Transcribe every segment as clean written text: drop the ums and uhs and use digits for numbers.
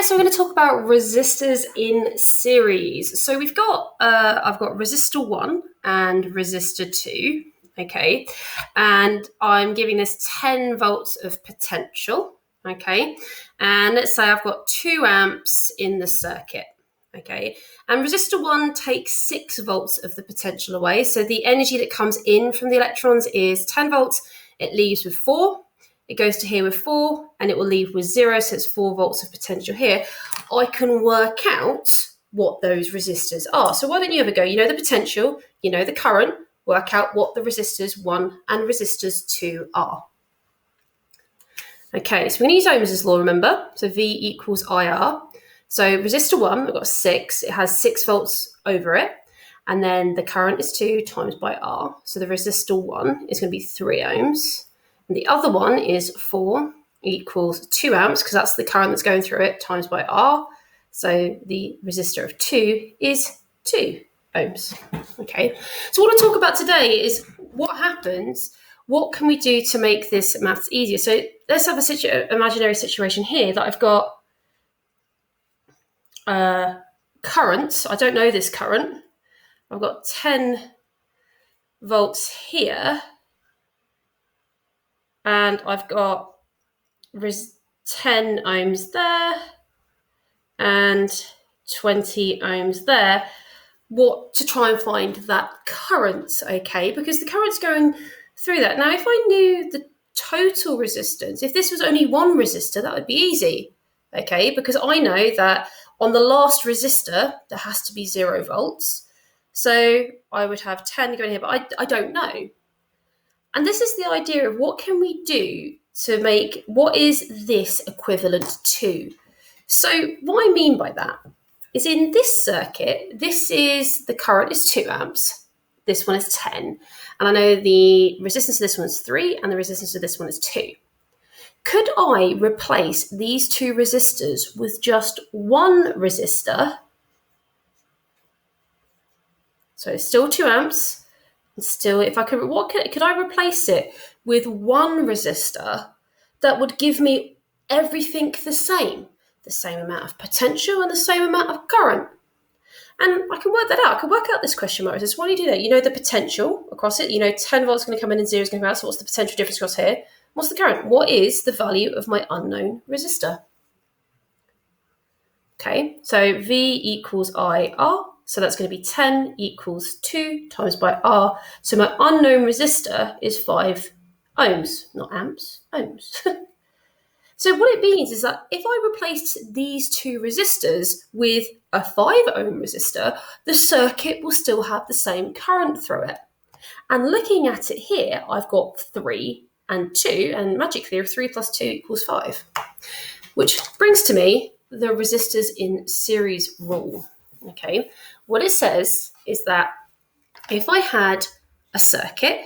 so we're going to talk about resistors in series. So we've got, I've got resistor 1 and resistor 2, okay? And I'm giving this 10 volts of potential, okay? And let's say I've got 2 amps in the circuit, okay? And resistor 1 takes 6 volts of the potential away. So the energy that comes in from the electrons is 10 volts. It leaves with 4. It goes to here with 4 and it will leave with 0, so it's 4 volts of potential here. I can work out what those resistors are. So why don't you ever go, you know the potential, you know the current, work out what the resistors 1 and resistors 2 are. Okay, so we're going to use Ohm's law, remember? So V equals IR. So resistor 1, we've got 6, it has 6 volts over it. And then the current is 2 times by R. So the resistor 1 is going to be 3 ohms. And the other one is 4 equals 2 amps, because that's the current that's going through it, times by R. So the resistor of 2 is 2 ohms. Okay, so what I'll talk about today is what happens, what can we do to make this maths easier? So let's have a imaginary situation here that I've got current. I don't know this current. I've got 10 volts here. And I've got 10 ohms there and 20 ohms there. What to try and find that current, okay? Because the current's going through that. Now, if I knew the total resistance, if this was only one resistor, that would be easy, okay? Because I know that on the last resistor, there has to be 0 volts. So I would have 10 going here, but I don't know. And this is the idea of what can we do to make, what is this equivalent to? So what I mean by that is in this circuit, the current is 2 amps. This one is 10. And I know the resistance to this one is 3 and the resistance to this one is 2. Could I replace these 2 resistors with just one resistor? So it's still 2 amps. Still, if I could, could I replace it with one resistor that would give me everything the same amount of potential and the same amount of current? And I can work that out. I can work out this question mark. So why do you do that? You know the potential across it. You know 10 volts is going to come in and 0 is going to come out. So what's the potential difference across here? What's the current? What is the value of my unknown resistor? Okay, so V equals IR. So that's going to be 10 equals 2 times by R. So my unknown resistor is 5 ohms, not amps, ohms. So what it means is that if I replaced these 2 resistors with a 5 ohm resistor, the circuit will still have the same current through it. And looking at it here, I've got 3 and 2, and magically 3 plus 2 equals 5, which brings to me the resistors in series rule. Okay, what it says is that if I had a circuit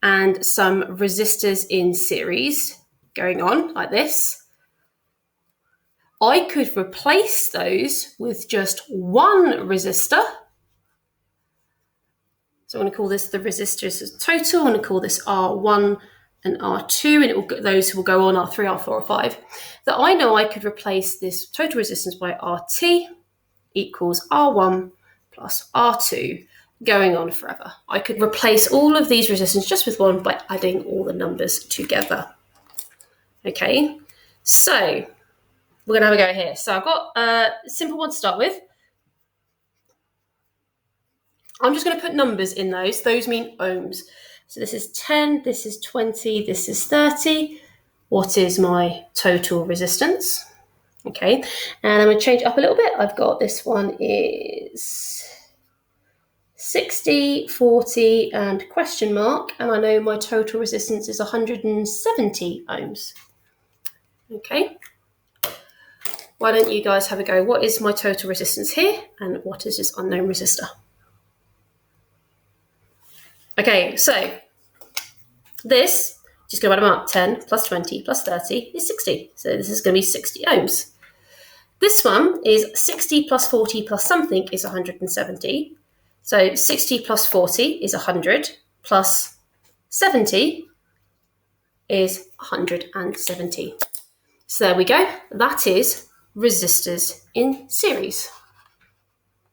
and some resistors in series going on like this, I could replace those with just one resistor. So I'm going to call this the resistors as total. I'm going to call this R1 and R2, and those will go on R3, R4, R5. That I know I could replace this total resistance by RT equals R1 plus R2, going on forever. I could replace all of these resistance just with one by adding all the numbers together. Okay, so we're going to have a go here. So I've got a simple one to start with. I'm just going to put numbers in those. Those mean ohms. So this is 10, this is 20, this is 30. What is my total resistance? Okay, and I'm going to change it up a little bit. I've got this one is 60, 40, and question mark. And I know my total resistance is 170 ohms. Okay. Why don't you guys have a go? What is my total resistance here? And what is this unknown resistor? Okay, so this, just go add them up, 10 plus 20 plus 30 is 60. So this is going to be 60 ohms. This one is 60 plus 40 plus something is 170. So 60 plus 40 is 100 plus 70 is 170. So there we go. That is resistors in series.